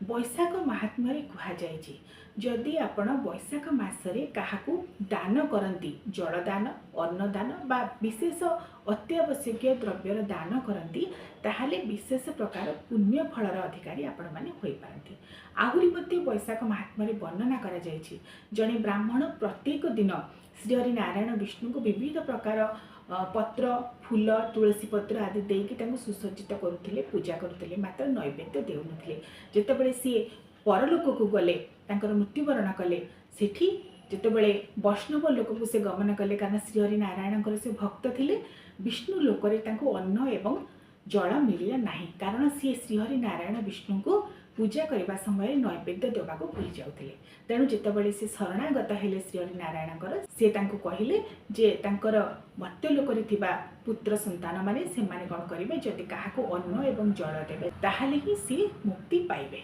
बैशाख महात्म्य कहुई जदि आपण बैशाख मसरे क्या दान करती जलदान अन्नदान बा विशेष अत्यावश्यक द्रव्यर दान करती ताहले विशेष प्रकार पुण्य फलर अधिकारी आपण मैंने हो पारती। आहरी मध्य बैशाख महात्म्य वर्णना करा जायछि। जड़े ब्राह्मण प्रत्येक दिन श्रीहरि नारायण विष्णु को विविध प्रकार पत्र फूल तुलसी पत्र आदि देकी सुसज्जित करुले पूजा करुले मात्र नैवेद्य देउनथिले। जेतेबेले सी परलोक को गले मृत्युवरण कले सेठी जेतेबेले वैष्णव लोक को से गमन कले कारण श्रीहरि नारायण से भक्त थिले विष्णु लोक अन्न एवं जल मिलला नहीं कारण सी श्रीहरि नारायण विष्णु को पूजा करने समय नैवेद्य देवा को भूली जाते। तेणु जितेबाला सी शरणागत हेले श्रीहरि नारायण सी कहले जे तांकर मर्त्यलोक पुत्र संतान माने कौन करेंगे जदि क्या अन्न एवं जल देवे ताहले ही सी मुक्ति पाइबे।